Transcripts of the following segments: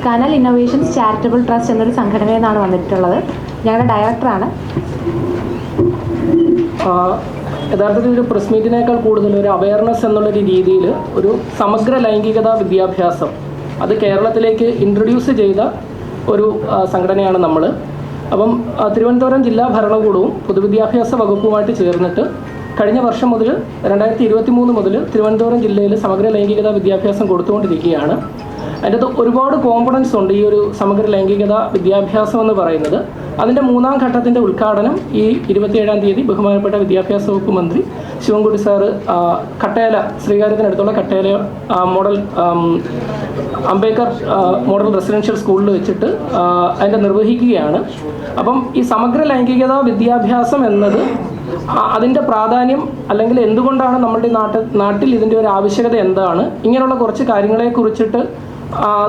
കനൽ innovations charitable trust എന്നൊരു സംഘടനയിൽ നിന്നാണ് വന്നിട്ടുള്ളത്. ഞങ്ങളുടെ ഡയറക്ടറാണ്. യഥാർത്ഥത്തിൽ ഒരു പ്രസ് മീറ്റിനേക്കാൾ കൂടുതൽ ഒരു അവയർനെസ് എന്നുള്ളൊരു രീതിയിൽ ഒരു സമഗ്ര ലൈംഗികതാ വിദ്യാഭ്യാസം അത് കേരളത്തിലേക്ക് ഇൻട്രൊഡ്യൂസ് ചെയ്ത ഒരു സംഘടനയാണ് നമ്മൾ. അപ്പം തിരുവനന്തപുരം ജില്ലാ ഭരണകൂടവും പൊതുവിദ്യാഭ്യാസ വകുപ്പുമായിട്ട് ചേർന്നിട്ട് കഴിഞ്ഞ വർഷം മുതൽ 2023 മുതൽ തിരുവനന്തപുരം ജില്ലയിൽ സമഗ്ര ലൈംഗികതാ വിദ്യാഭ്യാസം കൊടുത്തുകൊണ്ടിരിക്കുകയാണ്. അതിൻ്റെ ഒരുപാട് കോമ്പണൻസ് ഉണ്ട് ഈ ഒരു സമഗ്ര ലൈംഗികത വിദ്യാഭ്യാസം എന്ന് പറയുന്നത്. അതിൻ്റെ 3ാം ഘട്ടത്തിൻ്റെ ഉദ്ഘാടനം ഈ 27-ാം തീയതി ബഹുമാനപ്പെട്ട വിദ്യാഭ്യാസ വകുപ്പ് മന്ത്രി ശിവൻകുട്ടി സാറ് കട്ടേല ശ്രീകാര്യത്തിനടുത്തുള്ള Kattela model Ambedkar model residential സ്കൂളിൽ വെച്ചിട്ട് അതിൻ്റെ നിർവഹിക്കുകയാണ്. അപ്പം ഈ സമഗ്ര ലൈംഗികത വിദ്യാഭ്യാസം എന്നത് അതിൻ്റെ പ്രാധാന്യം അല്ലെങ്കിൽ എന്തുകൊണ്ടാണ് നമ്മുടെ നാട്ടിൽ ഇതിൻ്റെ ഒരു ആവശ്യകത എന്താണ്, ഇങ്ങനെയുള്ള കുറച്ച് കാര്യങ്ങളെക്കുറിച്ചിട്ട്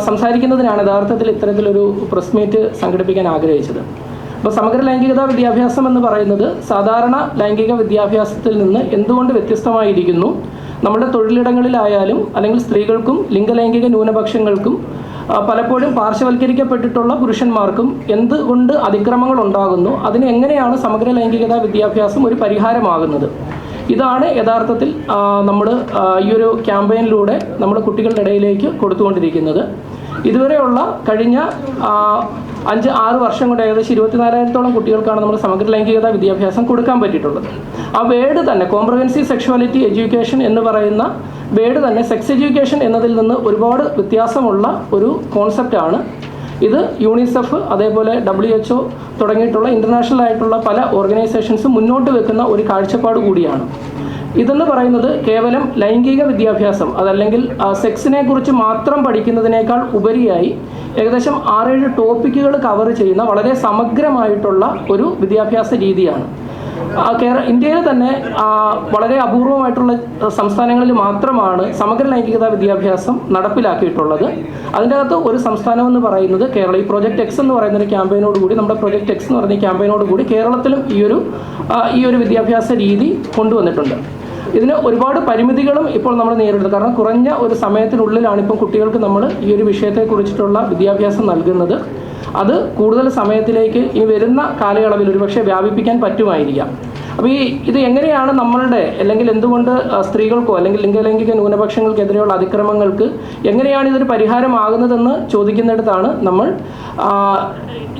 സംസാരിക്കുന്നതിനാണ് യഥാർത്ഥത്തിൽ ഇത്തരത്തിലൊരു പ്രസ് മീറ്റ് സംഘടിപ്പിക്കാൻ ആഗ്രഹിച്ചത്. അപ്പോൾ സമഗ്ര ലൈംഗികതാ വിദ്യാഭ്യാസം എന്ന് പറയുന്നത് സാധാരണ ലൈംഗിക വിദ്യാഭ്യാസത്തിൽ നിന്ന് എന്തുകൊണ്ട് വ്യത്യസ്തമായിരിക്കുന്നു, നമ്മുടെ തൊഴിലിടങ്ങളിലായാലും അല്ലെങ്കിൽ സ്ത്രീകൾക്കും ലിംഗലൈംഗിക ന്യൂനപക്ഷങ്ങൾക്കും പലപ്പോഴും പാർശ്വവൽക്കരിക്കപ്പെട്ടിട്ടുള്ള പുരുഷന്മാർക്കും എന്തുകൊണ്ട് അതിക്രമങ്ങൾ ഉണ്ടാകുന്നു, അതിന് എങ്ങനെയാണ് സമഗ്ര ലൈംഗികതാ വിദ്യാഭ്യാസം ഒരു പരിഹാരമാകുന്നത്, ഇതാണ് യഥാർത്ഥത്തിൽ നമ്മൾ ഈ ഒരു ക്യാമ്പയിനിലൂടെ നമ്മൾ കുട്ടികളുടെ ഇടയിലേക്ക് കൊടുത്തുകൊണ്ടിരിക്കുന്നത്. ഇതുവരെയുള്ള കഴിഞ്ഞ 5-6 വർഷം കൊണ്ട് ഏകദേശം 24,000-ഓളം കുട്ടികൾക്കാണ് നമ്മൾ സമഗ്ര ലൈംഗികതാ വിദ്യാഭ്യാസം കൊടുക്കാൻ പറ്റിയിട്ടുള്ളത്. ആ വേർഡ് തന്നെ കോംപ്രഹെൻസീവ് സെക്ഷുവാലിറ്റി എഡ്യൂക്കേഷൻ എന്ന് പറയുന്ന വേർഡ് തന്നെ സെക്സ് എഡ്യൂക്കേഷൻ എന്നതിൽ നിന്ന് ഒരുപാട് വ്യത്യാസമുള്ള ഒരു കോൺസെപ്റ്റാണ്. ഇത് യൂണിസെഫ് അതേപോലെ WHO തുടങ്ങിയിട്ടുള്ള ഇൻ്റർനാഷണൽ ആയിട്ടുള്ള പല ഓർഗനൈസേഷൻസും മുന്നോട്ട് വെക്കുന്ന ഒരു കാഴ്ചപ്പാട് കൂടിയാണ്. ഇതെന്ന് പറയുന്നത് കേവലം ലൈംഗിക വിദ്യാഭ്യാസം അതല്ലെങ്കിൽ സെക്സിനെ കുറിച്ച് മാത്രം പഠിക്കുന്നതിനേക്കാൾ ഉപരിയായി ഏകദേശം 6-7 ടോപ്പിക്കുകൾ കവർ ചെയ്യുന്ന വളരെ സമഗ്രമായിട്ടുള്ള ഒരു വിദ്യാഭ്യാസ രീതിയാണ്. ഇന്ത്യയിൽ തന്നെ വളരെ അപൂർവമായിട്ടുള്ള സംസ്ഥാനങ്ങളിൽ മാത്രമാണ് സമഗ്ര ലൈംഗികതാ വിദ്യാഭ്യാസം നടപ്പിലാക്കിയിട്ടുള്ളത്. അതിൻ്റെ അകത്ത് ഒരു സംസ്ഥാനം എന്ന് പറയുന്നത് കേരളം. ഈ പ്രോജക്റ്റ് എക്സ് എന്ന് പറയുന്ന ഒരു ക്യാമ്പയിനോടുകൂടി നമ്മുടെ പ്രോജക്റ്റ് എക്സ് എന്ന് പറയുന്ന ക്യാമ്പയിനോടുകൂടി കേരളത്തിലും ഈ ഒരു വിദ്യാഭ്യാസ രീതി കൊണ്ടുവന്നിട്ടുണ്ട്. ഇതിന് ഒരുപാട് പരിമിതികളും ഇപ്പോൾ നമ്മൾ നേരിടുന്നത്. കാരണം കുറഞ്ഞ ഒരു സമയത്തിനുള്ളിലാണ് ഇപ്പം കുട്ടികൾക്ക് നമ്മൾ ഈ ഒരു വിഷയത്തെക്കുറിച്ചിട്ടുള്ള വിദ്യാഭ്യാസം നൽകുന്നത്. അത് കൂടുതൽ സമയത്തിലേക്ക് ഈ വരുന്ന കാലയളവിൽ ഒരുപക്ഷെ വ്യാപിപ്പിക്കാൻ പറ്റുമായിരിക്കാം. അപ്പോൾ ഇത് എങ്ങനെയാണ് നമ്മളുടെ അല്ലെങ്കിൽ എന്തുകൊണ്ട് സ്ത്രീകൾക്കോ അല്ലെങ്കിൽ ലിംഗലൈംഗിക ന്യൂനപക്ഷങ്ങൾക്കെതിരെയുള്ള അതിക്രമങ്ങൾക്ക് എങ്ങനെയാണ് ഇതൊരു പരിഹാരമാകുന്നതെന്ന് ചോദിക്കുന്നിടത്താണ് നമ്മൾ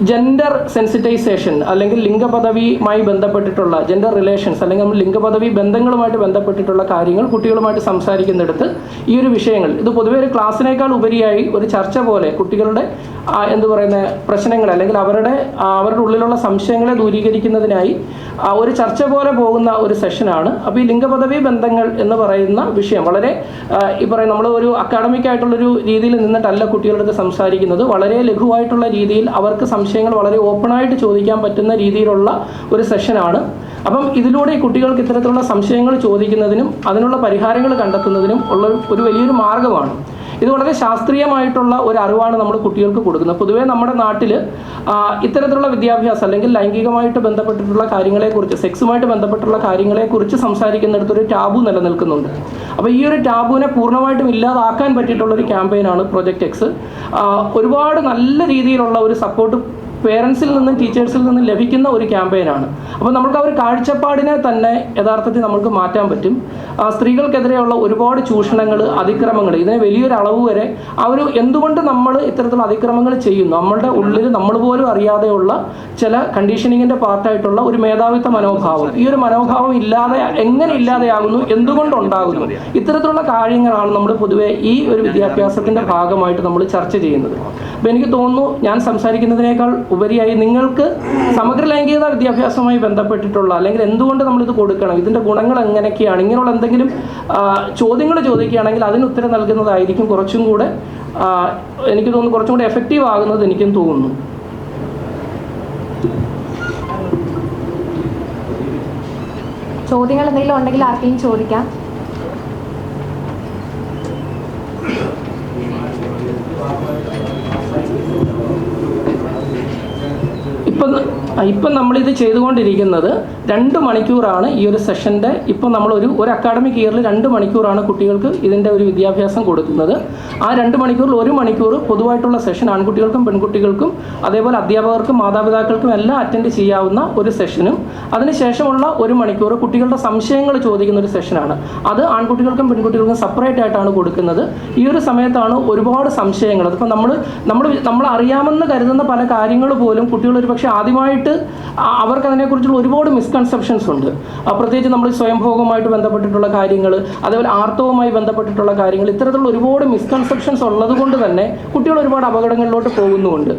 ജെൻഡർ സെൻസിറ്റൈസേഷൻ അല്ലെങ്കിൽ ലിംഗപദവിയുമായി ബന്ധപ്പെട്ടിട്ടുള്ള ജെൻഡർ റിലേഷൻസ് അല്ലെങ്കിൽ നമ്മൾ ലിംഗപദവി ബന്ധങ്ങളുമായിട്ട് ബന്ധപ്പെട്ടിട്ടുള്ള കാര്യങ്ങൾ കുട്ടികളുമായിട്ട് സംസാരിക്കുന്നിടത്ത് ഈ ഒരു വിഷയങ്ങൾ ഇത് പൊതുവെ ഒരു ക്ലാസ്സിനേക്കാൾ ഉപരിയായി ഒരു ചർച്ച പോലെ കുട്ടികളുടെ പ്രശ്നങ്ങൾ അല്ലെങ്കിൽ അവരുടെ ഉള്ളിലുള്ള സംശയങ്ങളെ ദൂരീകരിക്കുന്നതിനായി ഒരു ചർച്ച പോലെ പോകുന്ന ഒരു സെഷനാണ്. അപ്പോൾ ഈ ലിംഗപദവി ബന്ധങ്ങൾ എന്ന് പറയുന്ന വിഷയം വളരെ നമ്മൾ ഒരു അക്കാഡമിക് ആയിട്ടുള്ളൊരു രീതിയിൽ നിന്നിട്ടല്ല കുട്ടികളുടെ അടുത്ത് സംസാരിക്കുന്നത്. വളരെ ലഘുവായിട്ടുള്ള രീതിയിൽ അവർക്ക് സംശയങ്ങൾ വളരെ ഓപ്പണായിട്ട് ചോദിക്കാൻ പറ്റുന്ന രീതിയിലുള്ള ഒരു സെഷനാണ്. അപ്പം ഇതിലൂടെ കുട്ടികൾക്ക് ഇത്തരത്തിലുള്ള സംശയങ്ങൾ ചോദിക്കുന്നതിനും അതിനുള്ള പരിഹാരങ്ങൾ കണ്ടെത്തുന്നതിനും ഉള്ള ഒരു വലിയൊരു മാർഗമാണ്. ഇത് വളരെ ശാസ്ത്രീയമായിട്ടുള്ള ഒരു അറിവാണ് നമ്മൾ കുട്ടികൾക്ക് കൊടുക്കുന്നത്. പൊതുവേ നമ്മുടെ നാട്ടിൽ ഇത്തരത്തിലുള്ള വിദ്യാഭ്യാസം അല്ലെങ്കിൽ ലൈംഗികമായിട്ട് ബന്ധപ്പെട്ടിട്ടുള്ള കാര്യങ്ങളെക്കുറിച്ച് സെക്സുമായിട്ട് ബന്ധപ്പെട്ടുള്ള കാര്യങ്ങളെക്കുറിച്ച് സംസാരിക്കുന്നിടത്തൊരു ടാബു നിലനിൽക്കുന്നുണ്ട്. അപ്പോൾ ഈ ഒരു ടാബുവിനെ പൂർണ്ണമായിട്ടും ഇല്ലാതാക്കാൻ പറ്റിയിട്ടുള്ളൊരു ക്യാമ്പയിനാണ് പ്രോജക്റ്റ് എക്സ്. ഒരുപാട് നല്ല രീതിയിലുള്ള ഒരു സപ്പോർട്ട് പേരൻസിൽ നിന്നും ടീച്ചേഴ്സിൽ നിന്നും ലഭിക്കുന്ന ഒരു ക്യാമ്പയിനാണ്. അപ്പോൾ നമുക്ക് ആ ഒരു കാഴ്ചപ്പാടിനെ തന്നെ യഥാർത്ഥത്തിൽ നമുക്ക് മാറ്റാൻ പറ്റും. സ്ത്രീകൾക്കെതിരെയുള്ള ഒരുപാട് ചൂഷണങ്ങൾ, അതിക്രമങ്ങൾ, ഇതിനെ വലിയൊരു അളവ് വരെ എന്തുകൊണ്ട് നമ്മൾ ഇത്തരത്തിലുള്ള അതിക്രമങ്ങൾ ചെയ്യുന്നു, നമ്മളുടെ ഉള്ളിൽ നമ്മൾ പോലും അറിയാതെയുള്ള ചില കണ്ടീഷനിങ്ങിൻ്റെ പാർട്ടായിട്ടുള്ള ഒരു മേധാവിത്വ മനോഭാവം, ഈ ഒരു മനോഭാവം എങ്ങനെ ഇല്ലാതെയാകുന്നു, എന്തുകൊണ്ടുണ്ടാകുന്നു, ഇത്തരത്തിലുള്ള കാര്യങ്ങളാണ് നമ്മൾ പൊതുവെ ഈ ഒരു വിദ്യാഭ്യാസത്തിൻ്റെ ഭാഗമായിട്ട് നമ്മൾ ചർച്ച ചെയ്യുന്നത്. അപ്പോൾ എനിക്ക് തോന്നുന്നു ഞാൻ സംസാരിക്കുന്നതിനേക്കാൾ ഉപരിയായി നിങ്ങൾക്ക് സമഗ്ര ലൈംഗികത വിദ്യാഭ്യാസവുമായി ബന്ധപ്പെട്ടിട്ടുള്ള അല്ലെങ്കിൽ എന്തുകൊണ്ട് നമ്മളിത് കൊടുക്കണം, ഇതിൻ്റെ ഗുണങ്ങൾ എങ്ങനെയൊക്കെയാണ്, ഇങ്ങനെയുള്ള എന്തെങ്കിലും ചോദ്യങ്ങൾ ചോദിക്കുകയാണെങ്കിൽ അതിന് ഉത്തരം നൽകുന്നതായിരിക്കും കുറച്ചും കൂടെ എനിക്ക് തോന്നുന്നു കുറച്ചും കൂടെ എഫക്റ്റീവ് ആകുന്നത് എനിക്കും തോന്നുന്നു. ചോദ്യങ്ങൾ എന്തെങ്കിലും ഉണ്ടെങ്കിൽ ആർക്കെങ്കിലും ചോദിക്കാം. ഇപ്പം നമ്മളിത് ചെയ്തുകൊണ്ടിരിക്കുന്നത് 2 മണിക്കൂറാണ് ഈ ഒരു സെഷൻ്റെ. ഇപ്പം നമ്മൾ ഒരു അക്കാഡമിക് ഇയറിൽ 2 മണിക്കൂറാണ് കുട്ടികൾക്ക് ഇതിൻ്റെ ഒരു വിദ്യാഭ്യാസം കൊടുക്കുന്നത്. ആ 2 മണിക്കൂറിൽ 1 മണിക്കൂർ പൊതുവായിട്ടുള്ള സെഷൻ ആൺകുട്ടികൾക്കും പെൺകുട്ടികൾക്കും അതേപോലെ അധ്യാപകർക്കും മാതാപിതാക്കൾക്കും എല്ലാം അറ്റൻഡ് ചെയ്യാവുന്ന ഒരു സെഷനും അതിനുശേഷമുള്ള 1 മണിക്കൂർ കുട്ടികളുടെ സംശയങ്ങൾ ചോദിക്കുന്ന ഒരു സെഷനാണ്. അത് ആൺകുട്ടികൾക്കും പെൺകുട്ടികൾക്കും സെപ്പറേറ്റ് ആയിട്ടാണ് കൊടുക്കുന്നത്. ഈ ഒരു സമയത്താണ് ഒരുപാട് സംശയങ്ങൾ. അതിപ്പോൾ നമ്മൾ അറിയാമെന്ന് കരുതുന്ന പല കാര്യങ്ങൾ പോലും കുട്ടികൾ ഒരു പക്ഷേ ആദ്യമായിട്ട് അവർക്ക് അതിനെക്കുറിച്ചുള്ള ഒരുപാട് മിസ്കൺസെപ്ഷൻസ് ഉണ്ട്. പ്രത്യേകിച്ച് നമ്മൾ സ്വയംഭോഗവുമായിട്ട് ബന്ധപ്പെട്ടിട്ടുള്ള കാര്യങ്ങൾ, അതേപോലെ ആർത്തവുമായി ബന്ധപ്പെട്ടിട്ടുള്ള കാര്യങ്ങൾ, ഇത്തരത്തിലുള്ള ഒരുപാട് മിസ്കൺസെപ്ഷൻസ് ഉള്ളത് കൊണ്ട് തന്നെ കുട്ടികൾ ഒരുപാട് അപകടങ്ങളിലോട്ട് പോകുന്നുമുണ്ട്.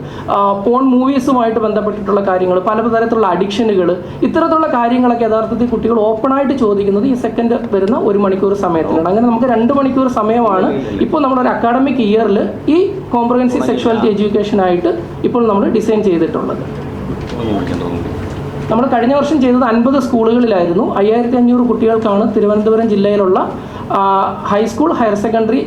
പോൺ മൂവീസുമായിട്ട് ബന്ധപ്പെട്ടിട്ടുള്ള കാര്യങ്ങൾ, പലതരത്തിലുള്ള അഡിക്ഷനുകൾ, ഇത്തരത്തിലുള്ള കാര്യങ്ങളൊക്കെ യഥാർത്ഥത്തിൽ കുട്ടികൾ ഓപ്പണായിട്ട് ചോദിക്കുന്നത് ഈ സെക്കൻഡ് വരുന്ന 1 മണിക്കൂർ സമയത്തിലാണ്. അങ്ങനെ നമുക്ക് 2 മണിക്കൂർ സമയമാണ് ഇപ്പോൾ നമ്മളൊരു അക്കാഡമിക് ഇയറിൽ ഈ കോംപ്രഹെൻസീവ് സെക്ഷുവാലിറ്റി എഡ്യൂക്കേഷനായിട്ട് ഇപ്പോൾ നമ്മൾ ഡിസൈൻ ചെയ്തിട്ടുള്ളത്. നമ്മൾ കഴിഞ്ഞ വർഷം ചെയ്തത് 50 സ്കൂളുകളിലായിരുന്നു. 5500 കുട്ടികൾക്കാണ് തിരുവനന്തപുരം ജില്ലയിലുള്ള ഹൈസ്കൂൾ, ഹയർ സെക്കൻഡറി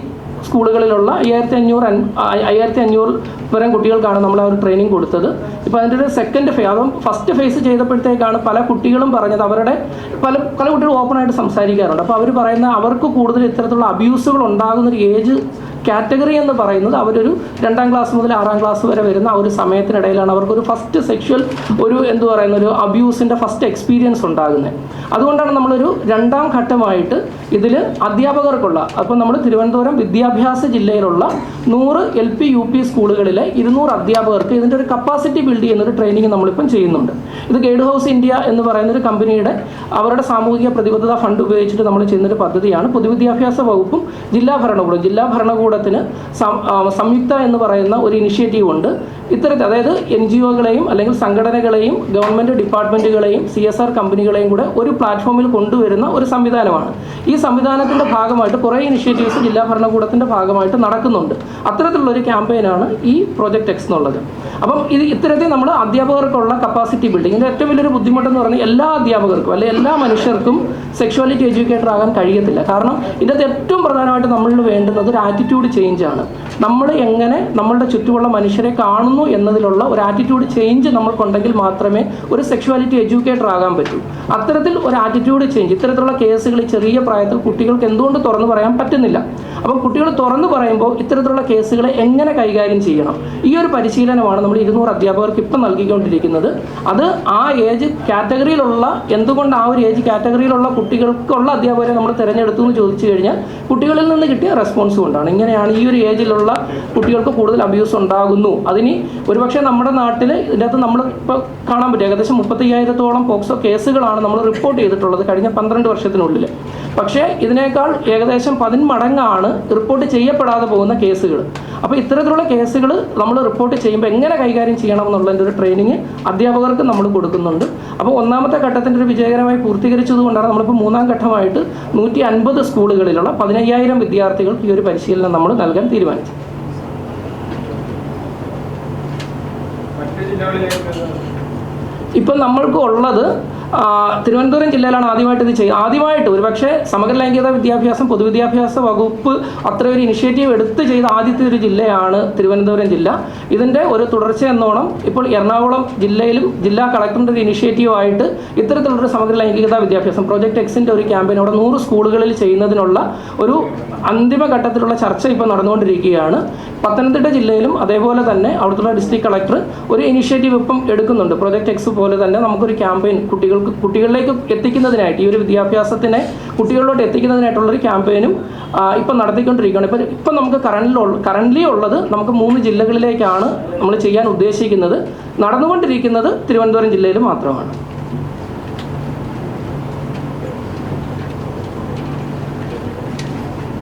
സ്കൂളുകളിലുള്ള 5500 വരെ കുട്ടികൾക്കാണ് നമ്മൾ ആ ഒരു ട്രെയിനിങ് കൊടുത്തത്. ഇപ്പോൾ അതിൻ്റെ ഒരു സെക്കൻഡ് ഫേസ്, അതും ഫസ്റ്റ് ഫേസ് ചെയ്തപ്പോഴത്തേക്കാണ് പല കുട്ടികളും പറഞ്ഞത് അവരുടെ പല കുട്ടികൾ ഓപ്പണായിട്ട് സംസാരിക്കാറുണ്ട്. അപ്പോൾ അവർ പറയുന്ന അവർക്ക് കൂടുതൽ ഇത്തരത്തിലുള്ള അബ്യൂസുകൾ ഉണ്ടാകുന്നൊരു ഏജ് കാറ്റഗറി എന്ന് പറയുന്നത് അവരൊരു 2ാം ക്ലാസ് മുതൽ 6ാം ക്ലാസ് വരെ വരുന്ന ആ ഒരു സമയത്തിനിടയിലാണ് അവർക്കൊരു ഫസ്റ്റ് സെക്ഷൽ ഒരു ഒരു അബ്യൂസിൻ്റെ ഫസ്റ്റ് എക്സ്പീരിയൻസ് ഉണ്ടാകുന്നത്. അതുകൊണ്ടാണ് നമ്മളൊരു 2ാം ഘട്ടമായിട്ട് ഇതിൽ അധ്യാപകർക്കുള്ള, അപ്പോൾ നമ്മൾ തിരുവനന്തപുരം വിദ്യാഭ്യാസ ജില്ലയിലുള്ള 100 LP UP സ്കൂളുകളിലെ 200 അധ്യാപകർക്ക് ഇതിൻ്റെ ഒരു കപ്പാസിറ്റി ബിൽഡ് ചെയ്യുന്നൊരു ട്രെയിനിങ് നമ്മളിപ്പം ചെയ്യുന്നുണ്ട്. ഇത് ഗൈഡ് ഹൗസ് ഇന്ത്യ എന്ന് പറയുന്നൊരു കമ്പനിയുടെ അവരുടെ സാമൂഹിക പ്രതിബദ്ധത ഫണ്ട് ഉപയോഗിച്ചിട്ട് നമ്മൾ ചെയ്യുന്നൊരു പദ്ധതിയാണ്. പൊതുവിദ്യാഭ്യാസ വകുപ്പും ജില്ലാ ഭരണകൂടത്തിന് സംയുക്ത എന്ന് പറയുന്ന ഒരു ഇനിഷ്യേറ്റീവ് ഉണ്ട്. ഇത്തരത്തിൽ അതായത് NGOകളെയും അല്ലെങ്കിൽ സംഘടനകളെയും ഗവൺമെൻറ് ഡിപ്പാർട്ട്മെൻറ്റുകളെയും CSR കമ്പനികളെയും കൂടെ ഒരു പ്ലാറ്റ്ഫോമിൽ കൊണ്ടുവരുന്ന ഒരു സംവിധാനമാണ്. ഈ സംവിധാനത്തിൻ്റെ ഭാഗമായിട്ട് കുറേ ഇനിഷ്യേറ്റീവ്സ് ജില്ലാ ഭരണകൂടത്തിൻ്റെ ഭാഗമായിട്ട് നടക്കുന്നുണ്ട്. അത്തരത്തിലുള്ളൊരു ക്യാമ്പയിനാണ് ഈ പ്രോജക്റ്റ് എക്സ് എന്നുള്ളത്. അപ്പം ഇത്തരത്തിൽ നമ്മൾ അധ്യാപകർക്കുള്ള കപ്പാസിറ്റി ബിൽഡിംഗ്, ഇതിൻ്റെ ഏറ്റവും വലിയൊരു ബുദ്ധിമുട്ടെന്ന് പറഞ്ഞാൽ എല്ലാ അധ്യാപകർക്കും അല്ലെങ്കിൽ എല്ലാ മനുഷ്യർക്കും സെക്ഷുവാലിറ്റി എഡ്യൂക്കേറ്റർ ആകാൻ കഴിയത്തില്ല. കാരണം ഇതിൻ്റെ ഏറ്റവും പ്രധാനമായിട്ട് നമ്മളിൽ വേണ്ടുന്നത് ഒരു ആറ്റിറ്റ്യൂഡ് ചേഞ്ചാണ്. നമ്മൾ എങ്ങനെ നമ്മളുടെ ചുറ്റുമുള്ള മനുഷ്യരെ കാണുന്നു എന്നതിലുള്ള ഒരു ആറ്റിറ്റ്യൂഡ് ചേഞ്ച് നമ്മൾക്കുണ്ടെങ്കിൽ മാത്രമേ ഒരു സെക്ഷുവാലിറ്റി എഡ്യൂക്കേറ്റർ ആകാൻ പറ്റൂ. അത്തരത്തിൽ ഒരു ആറ്റിറ്റ്യൂഡ് ചേഞ്ച്, ഇത്തരത്തിലുള്ള കേസുകൾ ചെറിയ പ്രായത്തിൽ കുട്ടികൾക്ക് എന്തുകൊണ്ട് തുറന്നു പറയാൻ പറ്റുന്നില്ല. അപ്പം കുട്ടികൾ തുറന്നു പറയുമ്പോൾ ഇത്തരത്തിലുള്ള കേസുകളെ എങ്ങനെ കൈകാര്യം ചെയ്യണം, ഈ ഒരു പരിശീലനമാണ് നമ്മൾ 200 അധ്യാപകർക്ക് ഇപ്പം നൽകിക്കൊണ്ടിരിക്കുന്നത്. അത് ആ ഏജ് കാറ്റഗറിയിലുള്ള, എന്തുകൊണ്ട് ആ ഒരു ഏജ് കാറ്റഗറിയിലുള്ള കുട്ടികൾക്കുള്ള അധ്യാപകരെ നമ്മൾ തിരഞ്ഞെടുത്തു എന്ന് ചോദിച്ചു കഴിഞ്ഞാൽ കുട്ടികളിൽ നിന്ന് കിട്ടിയ റെസ്പോൺസ് കൊണ്ടാണ്. ഇങ്ങനെയാണ് ഈ ഒരു ഏജിലുള്ള കുട്ടികൾക്ക് കൂടുതൽ അബ്യൂസ് ഉണ്ടാകുന്നു. അതിന് ഒരുപക്ഷെ നമ്മുടെ നാട്ടിൽ ഇതിനകത്ത് നമ്മൾ ഇപ്പോൾ കാണാൻ പറ്റും ഏകദേശം 35,000-ഓളം പോക്സോ കേസുകളാണ് നമ്മൾ റിപ്പോർട്ട് ചെയ്തിട്ടുള്ളത് കഴിഞ്ഞ 12 വർഷത്തിനുള്ളിൽ. പക്ഷേ ഇതിനേക്കാൾ ഏകദേശം 10 മടങ്ങാണ് റിപ്പോർട്ട് ചെയ്യപ്പെടാതെ പോകുന്ന കേസുകൾ. അപ്പോൾ ഇത്തരത്തിലുള്ള കേസുകൾ നമ്മൾ റിപ്പോർട്ട് ചെയ്യുമ്പോൾ എങ്ങനെ കൈകാര്യം ചെയ്യണം എന്നുള്ളതിൻ്റെ ഒരു ട്രെയിനിങ് അധ്യാപകർക്ക് നമ്മൾ കൊടുക്കുന്നുണ്ട്. അപ്പോൾ 1ാമത്തെ ഘട്ടത്തിൻ്റെ ഒരു വിജയകരമായി പൂർത്തീകരിച്ചതുകൊണ്ടാണ് നമ്മളിപ്പോൾ 3ാം ഘട്ടമായിട്ട് 150 സ്കൂളുകളിലുള്ള 15,000 വിദ്യാർത്ഥികൾക്ക് ഈ ഒരു പരിശീലനം നമ്മൾ നൽകാൻ തീരുമാനിച്ചു. ഇപ്പം നമ്മൾക്ക് ഉള്ളത് തിരുവനന്തപുരം ജില്ലയിലാണ് ആദ്യമായിട്ട് ഇത് ചെയ്യുക. ആദ്യമായിട്ട് ഒരുപക്ഷെ സമഗ്ര ലൈംഗികത വിദ്യാഭ്യാസം പൊതുവിദ്യാഭ്യാസ വകുപ്പ് അത്ര ഒരു ഇനിഷ്യേറ്റീവ് എടുത്ത് ചെയ്ത ആദ്യത്തെ ഒരു ജില്ലയാണ് തിരുവനന്തപുരം ജില്ല. ഇതിൻ്റെ ഒരു തുടർച്ച എന്നോണം ഇപ്പോൾ എറണാകുളം ജില്ലയിലും ജില്ലാ കളക്ടറിൻ്റെ ഒരു ഇനിഷ്യേറ്റീവായിട്ട് ഇത്തരത്തിലുള്ളൊരു സമഗ്ര ലൈംഗികത വിദ്യാഭ്യാസം പ്രോജക്റ്റ് എക്സിൻ്റെ ഒരു ക്യാമ്പയിൻ അവിടെ 100 സ്കൂളുകളിൽ ചെയ്യുന്നതിനുള്ള ഒരു അന്തിമഘട്ടത്തിലുള്ള ചർച്ച ഇപ്പോൾ നടന്നുകൊണ്ടിരിക്കുകയാണ്. പത്തനംതിട്ട ജില്ലയിലും അതേപോലെ തന്നെ അവിടുത്തെ ഡിസ്ട്രിക്ട് കളക്ടർ ഒരു ഇനിഷ്യേറ്റീവ് ഇപ്പം എടുക്കുന്നുണ്ട്. പ്രോജക്റ്റ് എക്സ് പോലെ തന്നെ നമുക്കൊരു ക്യാമ്പയിൻ കുട്ടികളിലേക്ക് എത്തിക്കുന്നതിനായിട്ട്, ഈ ഒരു വിദ്യാഭ്യാസത്തിനെ കുട്ടികളിലോട്ട് എത്തിക്കുന്നതിനായിട്ടുള്ളൊരു ക്യാമ്പയിനും ഇപ്പം നടത്തിക്കൊണ്ടിരിക്കുകയാണ്. ഇപ്പം നമുക്ക് കറൻ്റ്ലി ഉള്ളത് നമുക്ക് 3 ജില്ലകളിലേക്കാണ് നമ്മൾ ചെയ്യാൻ ഉദ്ദേശിക്കുന്നത്. നടന്നുകൊണ്ടിരിക്കുന്നത് തിരുവനന്തപുരം ജില്ലയിൽ മാത്രമാണ്.